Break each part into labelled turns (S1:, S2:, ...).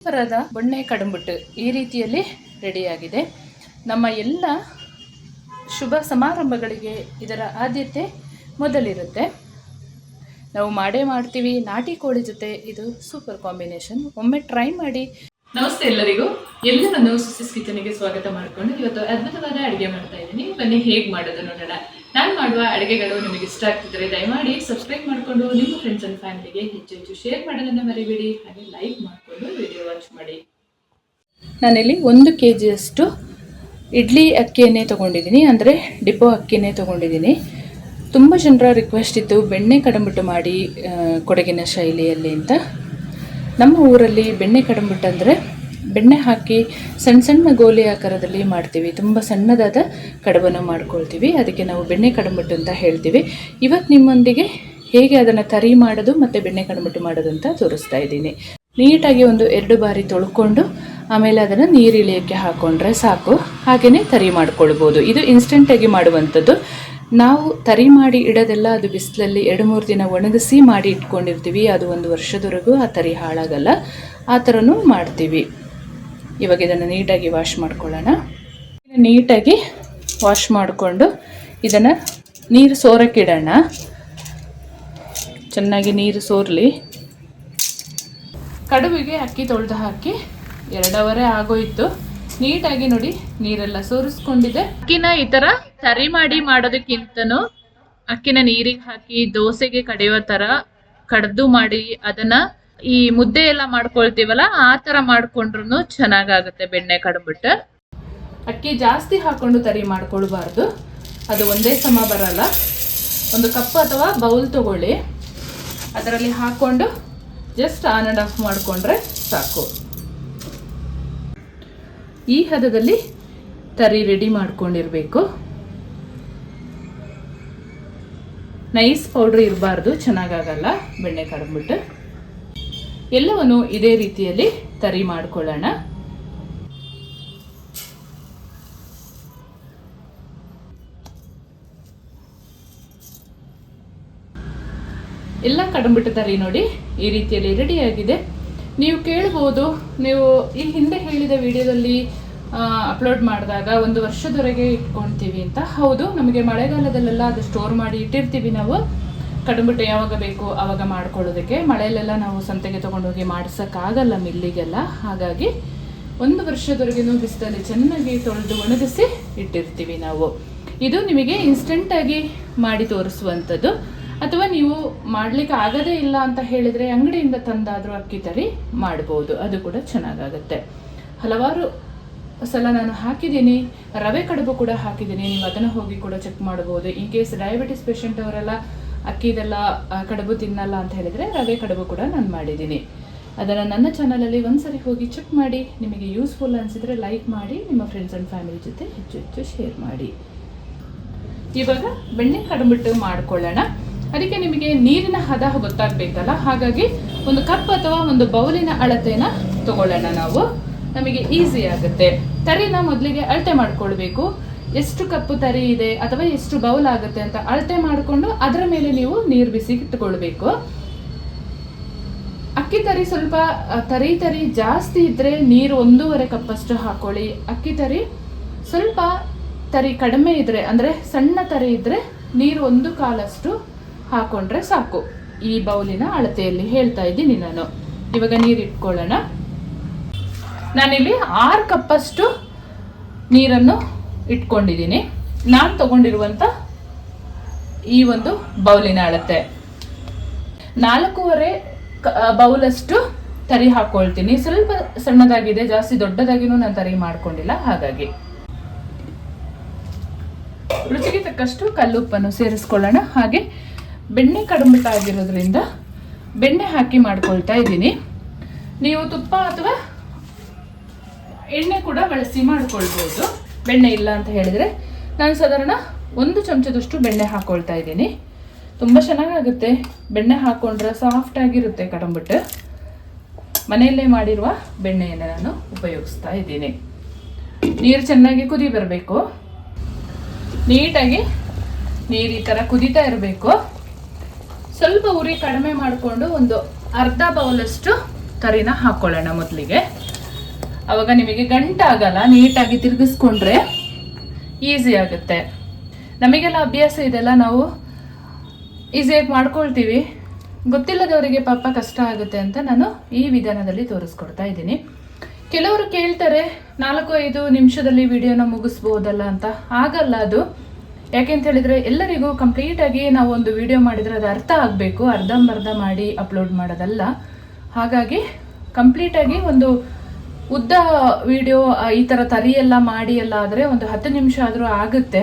S1: ಪರದ ಬೊಣ್ಣೆ ಕಡುಂಬುಟ್ಟು ಈ ರೀತಿಯಲ್ಲಿ ರೆಡಿಯಾಗಿದೆ. ನಮ್ಮ ಎಲ್ಲ ಶುಭ ಸಮಾರಂಭಗಳಿಗೆ ಇದರ ಆದ್ಯತೆ ಮೊದಲಿರುತ್ತೆ. ನಾವು ಮಾಡೇ ಮಾಡ್ತೀವಿ. ನಾಟಿ ಕೋಳಿ ಜೊತೆ ಇದು ಸೂಪರ್ ಕಾಂಬಿನೇಷನ್. ಒಮ್ಮೆ ಟ್ರೈ ಮಾಡಿ. ನಮಸ್ತೆ ಎಲ್ಲರಿಗೂ, ಎಲ್ಲರನ್ನು ಸುಸಿಸ್ ಕಿಚನ್ಗೆ ಸ್ವಾಗತ ಮಾಡಿಕೊಂಡು ಇವತ್ತು ಅದ್ಭುತವಾದ ಅಡುಗೆ ಮಾಡ್ತಾ ಇದ್ದೀನಿ. ಬನ್ನಿ ಹೇಗೆ ಮಾಡೋದು ನೋಡೋಣ. ನಾನು ಮಾಡುವ ಅಡುಗೆಗಳು ನಿಮಗೆ ಇಷ್ಟ ಆಗ್ತಿದ್ರೆ ದಯಮಾಡಿ ಸಬ್ಸ್ಕ್ರೈಬ್ ಮಾಡಿಕೊಂಡು ನಿಮ್ಮ ಫ್ರೆಂಡ್ಸ್ ಅಂಡ್ ಫ್ಯಾಮಿಲಿಗೆ ಹೆಚ್ಚು ಶೇರ್ ಮಾಡೋದನ್ನು ಮರಿಬೇಡಿ. ಹಾಗೆ ಲೈಕ್ ಮಾಡಿಕೊಂಡು ವಿಡಿಯೋ ವಾಚ್ ಮಾಡಿ. ನಾನಿಲ್ಲಿ 1 kg ಇಡ್ಲಿ ಅಕ್ಕಿಯನ್ನೇ ತೊಗೊಂಡಿದ್ದೀನಿ, ಅಂದರೆ ಡಿಪೋ ಅಕ್ಕಿಯನ್ನೇ ತೊಗೊಂಡಿದ್ದೀನಿ. ತುಂಬ ಜನರ ರಿಕ್ವೆಸ್ಟ್ ಇತ್ತು ಬೆಣ್ಣೆ ಕಡುಂಬುಟ್ಟು ಮಾಡಿ ಕೊಡಗಿನ ಶೈಲಿಯಲ್ಲಿ ಅಂತ. ನಮ್ಮ ಊರಲ್ಲಿ ಬೆಣ್ಣೆ ಕಡುಂಬುಟ್ಟು ಅಂದರೆ ಬೆಣ್ಣೆ ಹಾಕಿ ಸಣ್ಣ ಸಣ್ಣ ಗೋಲಿ ಆಕಾರದಲ್ಲಿ ಮಾಡ್ತೀವಿ. ತುಂಬ ಸಣ್ಣದಾದ ಕಡುಬನ್ನು ಮಾಡ್ಕೊಳ್ತೀವಿ. ಅದಕ್ಕೆ ನಾವು ಬೆಣ್ಣೆ ಕಡುಂಬುಟ್ಟು ಅಂತ ಹೇಳ್ತೀವಿ. ಇವತ್ತು ನಿಮ್ಮೊಂದಿಗೆ ಹೇಗೆ ಅದನ್ನು ತರಿ ಮಾಡೋದು ಮತ್ತು ಬೆಣ್ಣೆ ಕಡುಂಬುಟ್ಟು ಮಾಡೋದು ಅಂತ ತೋರಿಸ್ತಾ ಇದ್ದೀನಿ. ನೀಟಾಗಿ 1-2 ಬಾರಿ ತೊಳ್ಕೊಂಡು ಆಮೇಲೆ ಅದನ್ನು ನೀರಿಳಿಯೋಕ್ಕೆ ಹಾಕ್ಕೊಂಡ್ರೆ ಸಾಕು. ಹಾಗೆಯೇ ತರಿ ಮಾಡ್ಕೊಳ್ಬೋದು. ಇದು ಇನ್ಸ್ಟೆಂಟಾಗಿ ಮಾಡುವಂಥದ್ದು. ನಾವು ತರಿ ಮಾಡಿ ಇಡೋದೆಲ್ಲ ಅದು ಬಿಸಿಲಲ್ಲಿ 2-3 ದಿನ ಒಣಗಿಸಿ ಮಾಡಿ ಇಟ್ಕೊಂಡಿರ್ತೀವಿ. ಅದು 1 ವರ್ಷದವರೆಗೂ ಆ ತರಿ ಹಾಳಾಗಲ್ಲ. ಆ ಥರನೂ ಮಾಡ್ತೀವಿ. ಇವಾಗ ಇದನ್ನು ನೀಟಾಗಿ ವಾಶ್ ಮಾಡ್ಕೊಳ್ಳೋಣ. ನೀಟಾಗಿ ವಾಶ್ ಮಾಡಿಕೊಂಡು ಇದನ್ನು ನೀರು ಸೋರಕ್ಕಿಡೋಣ. ಚೆನ್ನಾಗಿ ನೀರು ಸೋರಲಿ. ಕಡುಬಿಗೆ ಅಕ್ಕಿ ತೊಳೆದು ಹಾಕಿ 2 ಅವರ್ ಆಗೋಯಿತು. ನೀಟಾಗಿ ನೋಡಿ ನೀರೆಲ್ಲ ಸೋರಿಸ್ಕೊಂಡಿದೆ. ಅಕ್ಕಿನ ಈ ಥರ ತರಿ ಮಾಡಿ ಮಾಡೋದಕ್ಕಿಂತನೂ ಅಕ್ಕಿನ ನೀರಿಗೆ ಹಾಕಿ ದೋಸೆಗೆ ಕಡಿಯೋ ಥರ ಕಡ್ದು ಮಾಡಿ ಅದನ್ನ ಈ ಮುದ್ದೆ ಎಲ್ಲ ಮಾಡ್ಕೊಳ್ತೀವಲ್ಲ ಆ ಥರ ಮಾಡ್ಕೊಂಡ್ರು ಚೆನ್ನಾಗಾಗುತ್ತೆ ಬೆಣ್ಣೆ ಕಡುಂಬುಟ್ಟು. ಅಕ್ಕಿ ಜಾಸ್ತಿ ಹಾಕೊಂಡು ತರಿ ಮಾಡ್ಕೊಳ್ಬಾರ್ದು, ಅದು ಒಂದೇ ಸಮ ಬರಲ್ಲ. 1 ಕಪ್ ಅಥವಾ ಬೌಲ್ ತಗೊಳ್ಳಿ, ಅದರಲ್ಲಿ ಹಾಕ್ಕೊಂಡು ಜಸ್ಟ್ ಆನ್ ಆ್ಯಂಡ್ ಆಫ್ ಮಾಡಿಕೊಂಡ್ರೆ ಸಾಕು. ಈ ಹದದಲ್ಲಿ ತರಿ ರೆಡಿ ಮಾಡ್ಕೊಂಡಿರಬೇಕು. ನೈಸ್ ಪೌಡ್ರ್ ಇರಬಾರ್ದು, ಚೆನ್ನಾಗಾಗಲ್ಲ ಬೆಣ್ಣೆ ಕಡುಂಬುಟ್ಟು. ಎಲ್ಲವನ್ನು ಇದೇ ರೀತಿಯಲ್ಲಿ ತರಿ ಮಾಡ್ಕೊಳ್ಳೋಣ. ಎಲ್ಲ ಕಡುಂಬುಟ್ಟು ತರಿ ನೋಡಿ ಈ ರೀತಿಯಲ್ಲಿ ರೆಡಿಯಾಗಿದೆ. ನೀವು ಕೇಳ್ಬೋದು, ನೀವು ಈ ಹಿಂದೆ ಹೇಳಿದ ವಿಡಿಯೋದಲ್ಲಿ ಅಪ್ಲೋಡ್ ಮಾಡಿದಾಗ 1 ವರ್ಷದವರೆಗೆ ಇಟ್ಕೊಳ್ತೀವಿ ಅಂತ. ಹೌದು, ನಮಗೆ ಮಳೆಗಾಲದಲ್ಲೆಲ್ಲ ಅದು ಸ್ಟೋರ್ ಮಾಡಿ ಇಟ್ಟಿರ್ತೀವಿ. ನಾವು ಕಡುಂಬುಟ್ಟು ಯಾವಾಗ ಬೇಕು ಆವಾಗ ಮಾಡ್ಕೊಳ್ಳೋದಕ್ಕೆ. ಮಳೆಯಲ್ಲೆಲ್ಲ ನಾವು ಸಂತೆಗೆ ತೊಗೊಂಡೋಗಿ ಮಾಡಿಸೋಕ್ಕಾಗಲ್ಲ ಮಿಲ್ಲಿಗೆಲ್ಲ. ಹಾಗಾಗಿ 1 ವರ್ಷದವರೆಗೂ ಬಿಸಿಲಲ್ಲಿ ಚೆನ್ನಾಗಿ ತೊಳೆದು ಒಣಗಿಸಿ ಇಟ್ಟಿರ್ತೀವಿ ನಾವು. ಇದು ನಿಮಗೆ ಇನ್ಸ್ಟೆಂಟಾಗಿ ಮಾಡಿ ತೋರಿಸುವಂಥದ್ದು. ಅಥವಾ ನೀವು ಮಾಡಲಿಕ್ಕೆ ಆಗದೇ ಇಲ್ಲ ಅಂತ ಹೇಳಿದರೆ ಅಂಗಡಿಯಿಂದ ತಂದಾದರೂ ಅಕ್ಕಿ ತರಿ ಮಾಡ್ಬೋದು, ಅದು ಕೂಡ ಚೆನ್ನಾಗಾಗುತ್ತೆ. ಹಲವಾರು ಸಲ ನಾನು ಹಾಕಿದ್ದೀನಿ. ರವೆ ಕಡುಬು ಕೂಡ ಹಾಕಿದ್ದೀನಿ. ನೀವು ಅದನ್ನು ಹೋಗಿ ಕೂಡ ಚೆಕ್ ಮಾಡ್ಬೋದು. ಇನ್ ಕೇಸ್ ಡಯಾಬಿಟಿಸ್ ಪೇಷಂಟ್ ಅವರೆಲ್ಲ ಅಕ್ಕಿದೆಲ್ಲ ಕಡುಬು ತಿನ್ನಲ್ಲ ಅಂತ ಹೇಳಿದರೆ ರವೆ ಕಡುಬು ಕೂಡ ನಾನು ಮಾಡಿದ್ದೀನಿ. ಅದನ್ನು ನನ್ನ ಚಾನಲಲ್ಲಿ ಒಂದ್ಸರಿ ಹೋಗಿ ಚೆಕ್ ಮಾಡಿ. ನಿಮಗೆ ಯೂಸ್ಫುಲ್ ಅನಿಸಿದರೆ ಲೈಕ್ ಮಾಡಿ, ನಿಮ್ಮ ಫ್ರೆಂಡ್ಸ್ ಆ್ಯಂಡ್ ಫ್ಯಾಮಿಲಿ ಜೊತೆ ಹೆಚ್ಚು ಶೇರ್ ಮಾಡಿ. ಇವಾಗ ಬೆಣ್ಣೆ ಕಡುಂಬುಟ್ಟು ಮಾಡ್ಕೊಳ್ಳೋಣ. ಅದಕ್ಕೆ ನಿಮಗೆ ನೀರಿನ ಹದ ಗೊತ್ತಾಗಬೇಕಲ್ಲ, ಹಾಗಾಗಿ 1 ಕಪ್ ಅಥವಾ 1 ಬೌಲಿನ ಅಳತೆನ ತಗೊಳ್ಳೋಣ ನಾವು. ನಮಗೆ ಈಸಿ ಆಗುತ್ತೆ. ತರಿನ ಮೊದಲಿಗೆ ಅಳತೆ ಮಾಡ್ಕೊಳ್ಬೇಕು. ಎಷ್ಟು ಕಪ್ಪು ತರಿ ಇದೆ ಅಥವಾ ಎಷ್ಟು ಬೌಲ್ ಆಗುತ್ತೆ ಅಂತ ಅಳತೆ ಮಾಡಿಕೊಂಡು ಅದರ ಮೇಲೆ ನೀವು ನೀರು ಬಿಸಿ ಇಟ್ಟುಕೊಳ್ಬೇಕು. ಅಕ್ಕಿ ತರಿ ಸ್ವಲ್ಪ ತರಿ ಜಾಸ್ತಿ ಇದ್ರೆ ನೀರು 1.5 ಕಪ್ಪಷ್ಟು ಹಾಕೊಳ್ಳಿ. ಅಕ್ಕಿ ತರಿ ಸ್ವಲ್ಪ ತರಿ ಕಡಿಮೆ ಇದ್ರೆ, ಅಂದರೆ ಸಣ್ಣ ತರಿ ಇದ್ರೆ ನೀರು 1 ಕಾಲಷ್ಟು ಹಾಕೊಂಡ್ರೆ ಸಾಕು. ಈ ಬೌಲಿನ ಅಳತೆಯಲ್ಲಿ ಹೇಳ್ತಾ ಇದ್ದೀನಿ ನಾನು. ಇವಾಗ ನೀರು ಇಟ್ಕೊಳ್ಳೋಣ. ನಾನಿಲ್ಲಿ 6 ಕಪ್ಪಷ್ಟು ನೀರನ್ನು ಇಟ್ಕೊಂಡಿದ್ದೀನಿ. ನಾನು ತಗೊಂಡಿರುವಂಥ ಈ ಒಂದು ಬೌಲಿನ ಅಳತೆ 4.5 ಬೌಲಷ್ಟು ತರಿ ಹಾಕೊಳ್ತೀನಿ. ಸ್ವಲ್ಪ ಸಣ್ಣದಾಗಿದೆ, ಜಾಸ್ತಿ ದೊಡ್ಡದಾಗಿನೂ ನಾನು ತರಿ ಮಾಡ್ಕೊಂಡಿಲ್ಲ. ಹಾಗಾಗಿ ರುಚಿಗೆ ತಕ್ಕಷ್ಟು ಕಲ್ಲುಪ್ಪನ್ನು ಸೇರಿಸ್ಕೊಳ್ಳೋಣ. ಹಾಗೆ ಬೆಣ್ಣೆ ಕಡುಂಬುಟ್ಟು ಆಗಿರೋದ್ರಿಂದ ಬೆಣ್ಣೆ ಹಾಕಿ ಮಾಡ್ಕೊಳ್ತಾ ಇದ್ದೀನಿ. ನೀವು ತುಪ್ಪ ಅಥವಾ ಎಣ್ಣೆ ಕೂಡ ಬಳಸಿ ಮಾಡ್ಕೊಳ್ಬೋದು. ಬೆಣ್ಣೆ ಇಲ್ಲ ಅಂತ ಹೇಳಿದರೆ ನಾನು ಸಾಧಾರಣ 1 ಚಮಚದಷ್ಟು ಬೆಣ್ಣೆ ಹಾಕ್ಕೊಳ್ತಾ ಇದ್ದೀನಿ. ತುಂಬ ಚೆನ್ನಾಗಾಗುತ್ತೆ. ಬೆಣ್ಣೆ ಹಾಕ್ಕೊಂಡ್ರೆ ಸಾಫ್ಟ್ ಆಗಿರುತ್ತೆ ಕಡುಂಬುಟ್ಟು. ಮನೆಯಲ್ಲೇ ಮಾಡಿರುವ ಬೆಣ್ಣೆಯನ್ನು ನಾನು ಉಪಯೋಗಿಸ್ತಾ ಇದ್ದೀನಿ. ನೀರು ಚೆನ್ನಾಗಿ ಕುದಿ ಬರಬೇಕು. ನೀಟಾಗಿ ನೀರು ಈ ಥರ ಕುದೀತಾ ಇರಬೇಕು. ಸ್ವಲ್ಪ ಉರಿ ಕಡಿಮೆ ಮಾಡಿಕೊಂಡು 1 ಅರ್ಧ ಬೌಲಷ್ಟು ತರಿನ ಹಾಕೊಳ್ಳೋಣ ಮೊದಲಿಗೆ. ಅವಾಗ ನಿಮಗೆ ಗಂಟಾಗಲ್ಲ, ನೀಟಾಗಿ ತಿರುಗಿಸ್ಕೊಂಡ್ರೆ ಈಸಿ ಆಗುತ್ತೆ. ನಮಗೆಲ್ಲ ಅಭ್ಯಾಸ ಇದೆಲ್ಲ, ನಾವು ಈಸಿಯಾಗಿ ಮಾಡ್ಕೊಳ್ತೀವಿ. ಗೊತ್ತಿಲ್ಲದವರಿಗೆ ಪಾಪ ಕಷ್ಟ ಆಗುತ್ತೆ ಅಂತ ನಾನು ಈ ವಿಧಾನದಲ್ಲಿ ತೋರಿಸ್ಕೊಡ್ತಾ ಇದ್ದೀನಿ. ಕೆಲವರು ಕೇಳ್ತಾರೆ 4-5 ನಿಮಿಷದಲ್ಲಿ ವಿಡಿಯೋನ ಮುಗಿಸ್ಬೋದಲ್ಲ ಅಂತ. ಆಗಲ್ಲ ಅದು. ಯಾಕೆಂತ ಹೇಳಿದ್ರೆ ಎಲ್ಲರಿಗೂ ಕಂಪ್ಲೀಟಾಗಿ ನಾವು ಒಂದು ವಿಡಿಯೋ ಮಾಡಿದರೆ ಅದು ಅರ್ಥ ಆಗಬೇಕು, ಅರ್ಧಂಬರ್ಧ ಮಾಡಿ ಅಪ್ಲೋಡ್ ಮಾಡೋದಲ್ಲ. ಹಾಗಾಗಿ ಕಂಪ್ಲೀಟಾಗಿ ಒಂದು ಉದ್ದ ವಿಡಿಯೋ ಈ ಥರ ತರಿಯೆಲ್ಲ ಮಾಡಿ ಎಲ್ಲ ಆದರೆ ಒಂದು 10 ನಿಮಿಷ ಆದರೂ ಆಗುತ್ತೆ,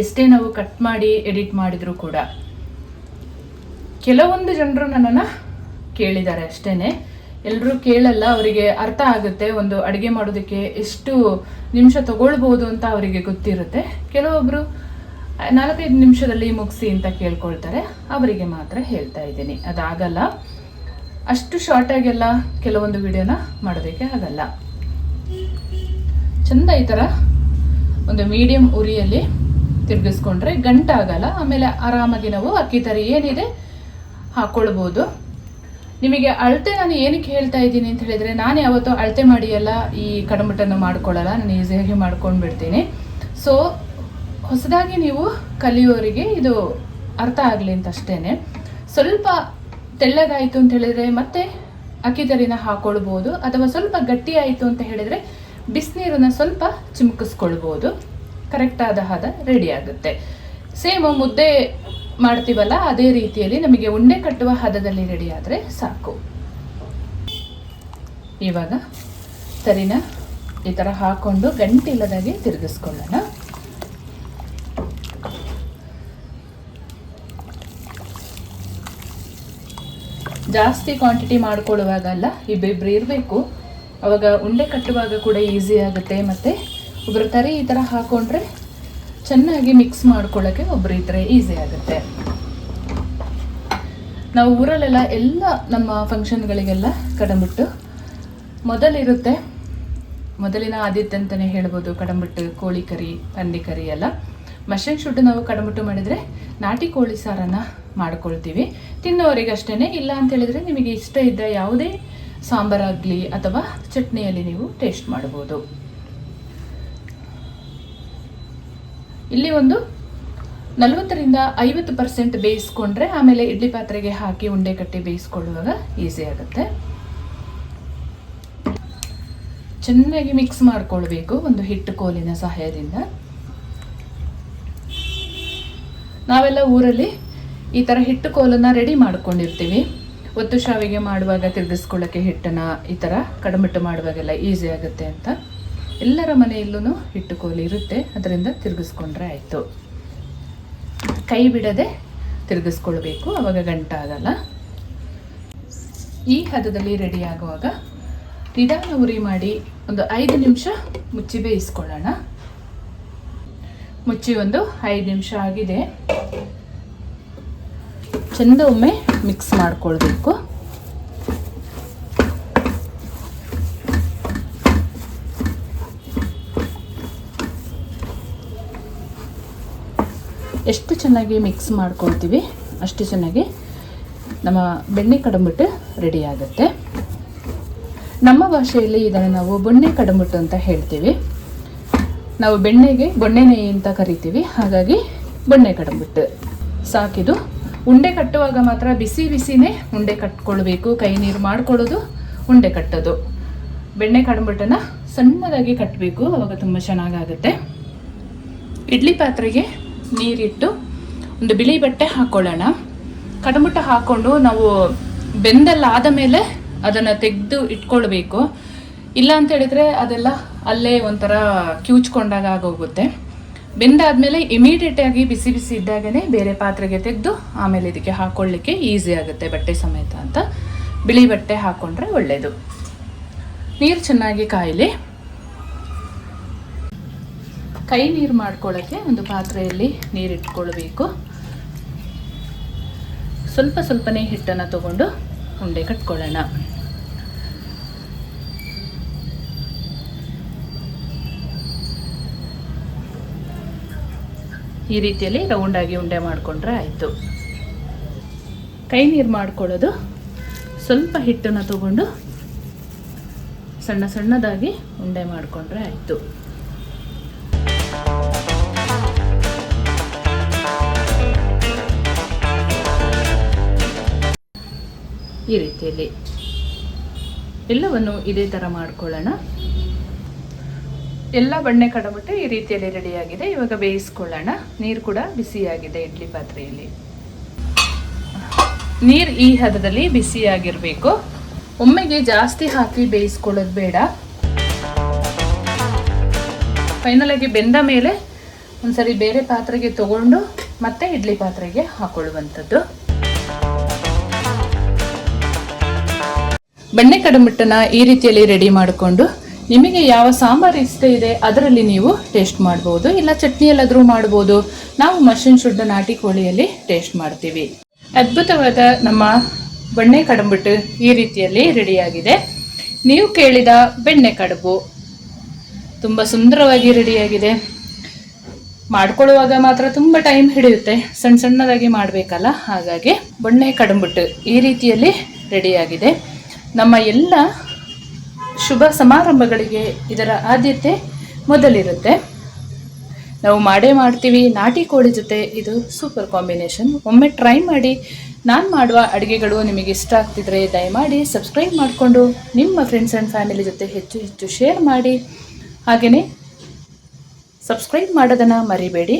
S1: ಎಷ್ಟೇ ನಾವು ಕಟ್ ಮಾಡಿ ಎಡಿಟ್ ಮಾಡಿದರೂ ಕೂಡ. ಕೆಲವೊಂದು ಜನರು ನನ್ನನ್ನು ಕೇಳಿದ್ದಾರೆ ಅಷ್ಟೇ, ಎಲ್ಲರೂ ಕೇಳಲ್ಲ. ಅವರಿಗೆ ಅರ್ಥ ಆಗುತ್ತೆ ಒಂದು ಅಡುಗೆ ಮಾಡೋದಕ್ಕೆ ಎಷ್ಟು ನಿಮಿಷ ತಗೊಳ್ಬೋದು ಅಂತ ಅವರಿಗೆ ಗೊತ್ತಿರುತ್ತೆ. ಕೆಲವೊಬ್ಬರು 4-5 ನಿಮಿಷದಲ್ಲಿ ಮುಗಿಸಿ ಅಂತ ಕೇಳ್ಕೊಳ್ತಾರೆ, ಅವರಿಗೆ ಮಾತ್ರ ಹೇಳ್ತಾ ಇದ್ದೀನಿ. ಅದಾಗಲ್ಲ, ಅಷ್ಟು ಶಾರ್ಟಾಗೆಲ್ಲ ಕೆಲವೊಂದು ವಿಡಿಯೋನ ಮಾಡೋದಕ್ಕೆ ಆಗಲ್ಲ. ಚೆಂದ ಈ ಥರ ಒಂದು ಮೀಡಿಯಂ ಉರಿಯಲ್ಲಿ ತಿರುಗಿಸ್ಕೊಂಡ್ರೆ ಗಂಟಾಗಲ್ಲ. ಆಮೇಲೆ ಆರಾಮಾಗಿ ನಾವು ಅಕ್ಕಿ ತರಿ ಏನಿದೆ ಹಾಕ್ಕೊಳ್ಬೋದು. ನಿಮಗೆ ಅಳತೆ ನಾನು ಏನಕ್ಕೆ ಹೇಳ್ತಾ ಇದ್ದೀನಿ ಅಂತ ಹೇಳಿದರೆ, ನಾನು ಯಾವತ್ತೂ ಅಳತೆ ಮಾಡಿ ಎಲ್ಲ ಈ ಕಡಮಟನ್ನು ಮಾಡ್ಕೊಳ್ಳಲ್ಲ, ನಾನು ಈಸಿಯಾಗಿ ಮಾಡ್ಕೊಂಡು ಬಿಡ್ತೀನಿ. ಸೊ ಹೊಸದಾಗಿ ನೀವು ಕಲಿಯೋರಿಗೆ ಇದು ಅರ್ಥ ಆಗಲಿ ಅಂತ ಅಷ್ಟೇ. ಸ್ವಲ್ಪ ತೆಳ್ಳಗಾಯಿತು ಅಂತ ಹೇಳಿದರೆ ಮತ್ತೆ ಅಕ್ಕಿ ತರಿನ ಹಾಕ್ಕೊಳ್ಬೋದು, ಅಥವಾ ಸ್ವಲ್ಪ ಗಟ್ಟಿ ಆಯಿತು ಅಂತ ಹೇಳಿದರೆ ಬಿಸಿನೀರನ್ನು ಸ್ವಲ್ಪ ಚಿಮುಕಿಸ್ಕೊಳ್ಬೋದು. ಕರೆಕ್ಟಾದ ಹದ ರೆಡಿ ಆಗುತ್ತೆ. ಸೇಮ್ ಮುದ್ದೆ ಮಾಡ್ತೀವಲ್ಲ ಅದೇ ರೀತಿಯಲ್ಲಿ ನಮಗೆ ಉಂಡೆ ಕಟ್ಟುವ ಹದದಲ್ಲಿ ರೆಡಿ ಆದರೆ ಸಾಕು. ಇವಾಗ ತರಿನ ಈ ಥರ ಹಾಕ್ಕೊಂಡು ಗಂಟಿಲ್ಲದಾಗೆ ತಿರುಗಿಸ್ಕೊಳ್ಳೋಣ. ಜಾಸ್ತಿ ಕ್ವಾಂಟಿಟಿ ಮಾಡ್ಕೊಳ್ಳುವಾಗಲ್ಲ, ಇಬ್ಬಿಬ್ರು ಇರಬೇಕು, ಅವಾಗ ಉಂಡೆ ಕಟ್ಟುವಾಗ ಕೂಡ ಈಸಿ ಆಗುತ್ತೆ. ಮತ್ತು ಒಬ್ಬರು ತರಿ ಈ ಥರ ಹಾಕ್ಕೊಂಡ್ರೆ ಚೆನ್ನಾಗಿ ಮಿಕ್ಸ್ ಮಾಡ್ಕೊಳ್ಳೋಕ್ಕೆ ಒಬ್ಬರು ಇದ್ದರೆ ಈಸಿ ಆಗುತ್ತೆ. ನಾವು ಊರಲ್ಲೆಲ್ಲ ಎಲ್ಲ ನಮ್ಮ ಫಂಕ್ಷನ್ಗಳಿಗೆಲ್ಲ ಕಡಂಬಿಟ್ಟು ಮೊದಲಿರುತ್ತೆ, ಮೊದಲಿನ ಆದಿತ್ಯ ಅಂತಲೇ ಹೇಳ್ಬೋದು. ಕಡಂಬಿಟ್ಟು, ಕೋಳಿ ಕರಿ, ಹಂದಿ ಕರಿ ಎಲ್ಲ ಮಶ್ರೂಮ್ ಶುಟ್ಟು ನಾವು ಕಡಂಬಿಟ್ಟು ಮಾಡಿದರೆ ನಾಟಿ ಕೋಳಿ ಸಾರನ್ನು ಮಾಡ್ಕೊಳ್ತೀವಿ ತಿನ್ನೋರಿಗೆ ಅಷ್ಟೇ. ಇಲ್ಲ ಅಂತ ಹೇಳಿದರೆ ನಿಮಗೆ ಇಷ್ಟ ಇದ್ದ ಯಾವುದೇ ಸಾಂಬಾರಾಗಲಿ ಅಥವಾ ಚಟ್ನಿಯಲ್ಲಿ ನೀವು ಟೇಸ್ಟ್ ಮಾಡ್ಬೋದು. ಇಲ್ಲಿ ಒಂದು 40-50% ಬೇಯಿಸ್ಕೊಂಡ್ರೆ ಆಮೇಲೆ ಇಡ್ಲಿ ಪಾತ್ರೆಗೆ ಹಾಕಿ ಉಂಡೆ ಕಟ್ಟಿ ಬೇಯಿಸ್ಕೊಳ್ಳುವಾಗ ಈಸಿ ಆಗುತ್ತೆ. ಚೆನ್ನಾಗಿ ಮಿಕ್ಸ್ ಮಾಡ್ಕೊಳ್ಬೇಕು ಒಂದು ಹಿಟ್ಟು ಕೋಲಿನ ಸಹಾಯದಿಂದ. ನಾವೆಲ್ಲ ಊರಲ್ಲಿ ಈ ಥರ ಹಿಟ್ಟು ಕೋಲನ್ನು ರೆಡಿ ಮಾಡ್ಕೊಂಡಿರ್ತೀವಿ. ಒತ್ತು ಶಾವಿಗೆ ಮಾಡುವಾಗ ತಿರುಗಿಸ್ಕೊಳ್ಳೋಕ್ಕೆ ಹಿಟ್ಟನ್ನು ಈ ಥರ ಕಡಮಿಟ್ಟು ಮಾಡುವಾಗೆಲ್ಲ ಈಸಿ ಆಗುತ್ತೆ ಅಂತ ಎಲ್ಲರ ಮನೆಯಲ್ಲೂ ಹಿಟ್ಟು ಕೋಲು ಇರುತ್ತೆ. ಅದರಿಂದ ತಿರುಗಿಸ್ಕೊಂಡ್ರೆ ಆಯಿತು. ಕೈ ಬಿಡದೆ ತಿರುಗಿಸ್ಕೊಳ್ಬೇಕು, ಆವಾಗ ಗಂಟಾಗಲ್ಲ. ಈ ಹದದಲ್ಲಿ ರೆಡಿ ಆಗುವಾಗ ನಿಧಾನ ಉರಿ ಮಾಡಿ ಒಂದು 5 ನಿಮಿಷ ಮುಚ್ಚಿ ಬೇಯಿಸ್ಕೊಳ್ಳೋಣ. ಮುಚ್ಚಿ ಒಂದು 5 ನಿಮಿಷ ಆಗಿದೆ. ಚೆಂದ ಒಮ್ಮೆ ಮಿಕ್ಸ್ ಮಾಡ್ಕೊಳ್ಬೇಕು. ಎಷ್ಟು ಚೆನ್ನಾಗಿ ಮಿಕ್ಸ್ ಮಾಡ್ಕೊಳ್ತೀವಿ ಅಷ್ಟು ಚೆನ್ನಾಗಿ ನಮ್ಮ ಬೆಣ್ಣೆ ಕಡಂಬಿಟ್ಟು ರೆಡಿ ಆಗುತ್ತೆ. ನಮ್ಮ ಭಾಷೆಯಲ್ಲಿ ಇದನ್ನು ನಾವು ಬೊಣ್ಣೆ ಕಡಂಬಿಟ್ಟು ಅಂತ ಹೇಳ್ತೀವಿ. ನಾವು ಬೆಣ್ಣೆಗೆ ಬೊಣ್ಣೆನೆಯಿ ಅಂತ ಕರಿತೀವಿ, ಹಾಗಾಗಿ ಬೊಣ್ಣೆ ಕಡಂಬಿಟ್ಟು ಸಾಕಿದು. ಉಂಡೆ ಕಟ್ಟುವಾಗ ಮಾತ್ರ ಬಿಸಿ ಬಿಸಿನೇ ಉಂಡೆ ಕಟ್ಕೊಳ್ಬೇಕು. ಕೈ ನೀರು ಮಾಡ್ಕೊಳ್ಳೋದು, ಉಂಡೆ ಕಟ್ಟೋದು. ಬೆಣ್ಣೆ ಕಡಂಬಿಟ್ಟನ್ನು ಸಣ್ಣದಾಗಿ ಕಟ್ಟಬೇಕು, ಆವಾಗ ತುಂಬ ಚೆನ್ನಾಗಾಗುತ್ತೆ. ಇಡ್ಲಿ ಪಾತ್ರೆಗೆ ನೀರಿಟ್ಟು ಒಂದು ಬಿಳಿ ಬಟ್ಟೆ ಹಾಕ್ಕೊಳ್ಳೋಣ. ಕಡಂಬಿಟ್ಟು ಹಾಕ್ಕೊಂಡು ನಾವು ಬೆಂದೆಲ್ಲ ಆದ ಮೇಲೆ ಅದನ್ನು ತೆಗೆದು ಇಟ್ಕೊಳ್ಬೇಕು. ಇಲ್ಲ ಅಂತ ಹೇಳಿದರೆ ಅದೆಲ್ಲ ಅಲ್ಲೇ ಒಂಥರ ಕಿವುಚ್ಕೊಂಡಾಗ ಆಗೋಗುತ್ತೆ. ಬೆಂದಾದ್ಮೇಲೆ ಇಮಿಡಿಯೇಟಾಗಿ ಬಿಸಿ ಬಿಸಿ ಇದ್ದಾಗನೇ ಬೇರೆ ಪಾತ್ರೆಗೆ ತೆಗೆದು ಆಮೇಲೆ ಇದಕ್ಕೆ ಹಾಕ್ಕೊಳ್ಳಿಕ್ಕೆ ಈಸಿ ಆಗುತ್ತೆ ಬಟ್ಟೆ ಸಮೇತ ಅಂತ ಬಿಳಿ ಬಟ್ಟೆ ಹಾಕ್ಕೊಂಡ್ರೆ ಒಳ್ಳೆಯದು. ನೀರು ಚೆನ್ನಾಗಿ ಕಾಯಲಿ. ಕೈ ನೀರು ಮಾಡ್ಕೊಳ್ಳೋಕ್ಕೆ ಒಂದು ಪಾತ್ರೆಯಲ್ಲಿ ನೀರಿಟ್ಕೊಳ್ಬೇಕು. ಸ್ವಲ್ಪ ಸ್ವಲ್ಪನೇ ಹಿಟ್ಟನ್ನು ತಗೊಂಡು ಉಂಡೆ ಕಟ್ಕೊಳ್ಳೋಣ. ಈ ರೀತಿಯಲ್ಲಿ ರೌಂಡಾಗಿ ಉಂಡೆ ಮಾಡಿಕೊಂಡ್ರೆ ಆಯಿತು. ಕೈ ನೀರು ಮಾಡ್ಕೊಳ್ಳೋದು ಸ್ವಲ್ಪ ಹಿಟ್ಟನ್ನು ತಗೊಂಡು ಸಣ್ಣ ಸಣ್ಣದಾಗಿ ಉಂಡೆ ಮಾಡಿಕೊಂಡ್ರೆ ಆಯಿತು. ಈ ರೀತಿಯಲ್ಲಿ ಎಲ್ಲವನ್ನು ಇದೇ ಥರ ಮಾಡ್ಕೊಳ್ಳೋಣ. ಎಲ್ಲ ಬಣ್ಣೆ ಕಡಬಿಟ್ಟು ಈ ರೀತಿಯಲ್ಲಿ ರೆಡಿಯಾಗಿದೆ. ಇವಾಗ ಬೇಯಿಸ್ಕೊಳ್ಳೋಣ. ನೀರು ಕೂಡ ಬಿಸಿಯಾಗಿದೆ ಇಡ್ಲಿ ಪಾತ್ರೆಯಲ್ಲಿ. ನೀರು ಈ ಹದದಲ್ಲಿ ಬಿಸಿಯಾಗಿರಬೇಕು. ಒಮ್ಮೆಗೆ ಜಾಸ್ತಿ ಹಾಕಿ ಬೇಯಿಸ್ಕೊಳ್ಳೋದು ಬೇಡ. ಫೈನಲ್ ಆಗಿ ಬೆಂದ ಮೇಲೆ ಒಂದ್ಸರಿ ಬೇರೆ ಪಾತ್ರೆಗೆ ತಗೊಂಡು ಮತ್ತೆ ಇಡ್ಲಿ ಪಾತ್ರೆಗೆ ಹಾಕೊಳ್ಳುವಂಥದ್ದು. ಬೆಣ್ಣೆ ಕಡಂಬಿಟ್ಟನ್ನ ಈ ರೀತಿಯಲ್ಲಿ ರೆಡಿ ಮಾಡಿಕೊಂಡು ನಿಮಗೆ ಯಾವ ಸಾಂಬಾರು ಇಷ್ಟ ಇದೆ ಅದರಲ್ಲಿ ನೀವು ಟೇಸ್ಟ್ ಮಾಡ್ಬೋದು, ಇಲ್ಲ ಚಟ್ನಿಯಲ್ಲಾದರೂ ಮಾಡ್ಬೋದು. ನಾವು ಮಶ್ರೂಮ್ ಶುದ್ಧ ನಾಟಿ ಕೋಳಿಯಲ್ಲಿ ಟೇಸ್ಟ್ ಮಾಡ್ತೀವಿ. ಅದ್ಭುತವಾದ ನಮ್ಮ ಬೆಣ್ಣೆ ಕಡಂಬಿಟ್ಟು ಈ ರೀತಿಯಲ್ಲಿ ರೆಡಿಯಾಗಿದೆ. ನೀವು ಕೇಳಿದ ಬೆಣ್ಣೆ ಕಡುಬು ತುಂಬ ಸುಂದರವಾಗಿ ರೆಡಿಯಾಗಿದೆ. ಮಾಡ್ಕೊಳ್ಳುವಾಗ ಮಾತ್ರ ತುಂಬ ಟೈಮ್ ಹಿಡಿಯುತ್ತೆ, ಸಣ್ಣ ಸಣ್ಣದಾಗಿ ಮಾಡಬೇಕಲ್ಲ, ಹಾಗಾಗಿ ಬೆಣ್ಣೆ ಕಡಂಬಿಟ್ಟು ಈ ರೀತಿಯಲ್ಲಿ ರೆಡಿಯಾಗಿದೆ. ನಮ್ಮ ಎಲ್ಲ ಶುಭ ಸಮಾರಂಭಗಳಿಗೆ ಇದರ ಆದ್ಯತೆ ಮೊದಲಿರುತ್ತೆ. ನಾವು ಮಾಡೇ ಮಾಡ್ತೀವಿ. ನಾಟಿ ಕೋಳಿ ಜೊತೆ ಇದು ಸೂಪರ್ ಕಾಂಬಿನೇಷನ್. ಒಮ್ಮೆ ಟ್ರೈ ಮಾಡಿ. ನಾನು ಮಾಡುವ ಅಡುಗೆಗಳು ನಿಮಗೆ ಇಷ್ಟ ಆಗ್ತಿದ್ರೆ ದಯಮಾಡಿ ಸಬ್ಸ್ಕ್ರೈಬ್ ಮಾಡಿಕೊಂಡು ನಿಮ್ಮ ಫ್ರೆಂಡ್ಸ್ ಆ್ಯಂಡ್ ಫ್ಯಾಮಿಲಿ ಜೊತೆ ಹೆಚ್ಚು ಹೆಚ್ಚು ಶೇರ್ ಮಾಡಿ. ಹಾಗೆಯೇ ಸಬ್ಸ್ಕ್ರೈಬ್ ಮಾಡೋದನ್ನು ಮರಿಬೇಡಿ.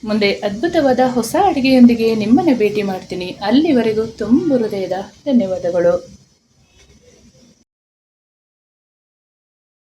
S1: ಮುಂದೆ ಅದ್ಭುತವಾದ ಹೊಸ ಅಡುಗೆಯೊಂದಿಗೆ ನಿಮ್ಮನ್ನು ಭೇಟಿ ಮಾಡ್ತೀನಿ. ಅಲ್ಲಿವರೆಗೂ ತುಂಬ ಹೃದಯದ ಧನ್ಯವಾದಗಳು.